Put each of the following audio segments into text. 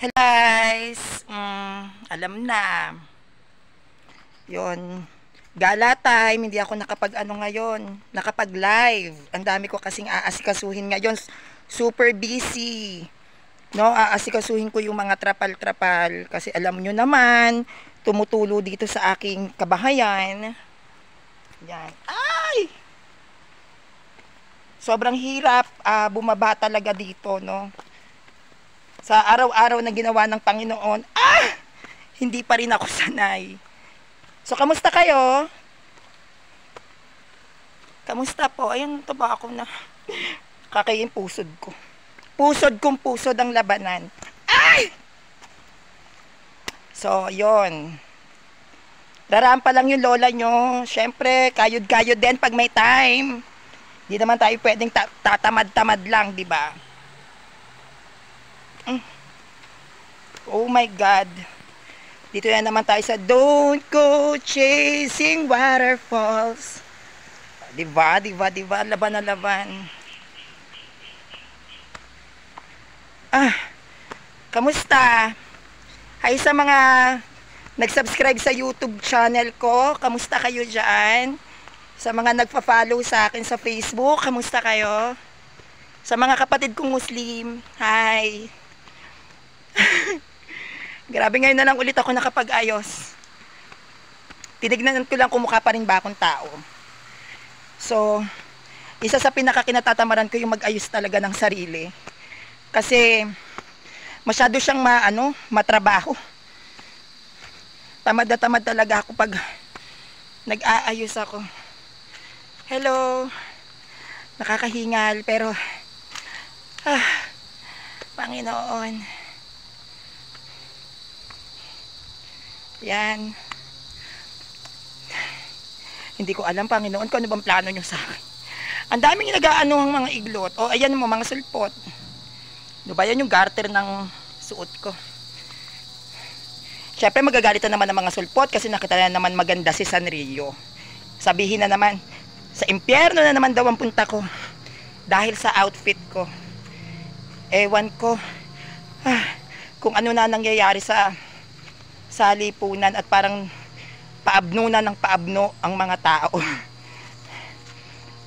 Hello guys, alam na, yon gala time, hindi ako nakapag live. Ang dami ko kasing aasikasuhin ngayon, super busy, no? Aasikasuhin ko yung mga trapal-trapal, kasi alam nyo naman, tumutulo dito sa aking kabahayan. Yan, ay! Sobrang hirap, bumaba talaga dito, no? Sa araw-araw na ginawa ng Panginoon, hindi pa rin ako sanay. So, kamusta kayo? Kamusta po? Ayun, taba ako na. Kakayin pusod ko. Pusod kong pusod ang labanan. Ay! So, yon. Daraan pa lang yung lola nyo. Siyempre, kayod-kayod din pag may time. Hindi naman tayo pwedeng tatamad-tamad lang, di ba? Oh my God. Dito na naman tayo sa Don't Go Chasing Waterfalls. Diba? Laban na laban. Kamusta? Hi sa mga nag-subscribe sa YouTube channel ko. Kamusta kayo dyan? Sa mga nagpa-follow sa akin sa Facebook, kamusta kayo? Sa mga kapatid kong Muslim, hi. Grabe, ngayon na lang ulit ako nakapag-ayos. Tinignan ko lang kung mukha pa rin ba akong tao. So, isa sa pinakakinatamaran ko yung mag-ayos talaga ng sarili. Kasi, masyado siyang matrabaho. Tamad na tamad talaga ako pag nag-aayos ako. Hello. Nakakahingal, pero, Panginoon. Yan. Hindi ko alam, Panginoon, kung ano bang plano nyo sa akin. Ang daming nag-aano ang mga iglot. O, ayan mo, mga sulpot. Ano ba yan yung garter ng suot ko? Siyempre, magagalitan naman ng mga sulpot kasi nakita na naman maganda si Sanrio. Sabihin na naman, sa impyerno na naman daw ang punta ko. Dahil sa outfit ko. Ewan ko. Kung ano na nangyayari sa lipunan at parang paabno na ng paabno ang mga tao.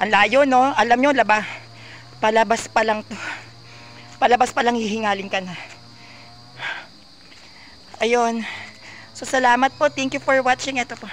Ang layo, no? Alam nyo, palabas pa lang to. Palabas pa lang hihingalin ka na. Ayun. So, salamat po. Thank you for watching. Ito po.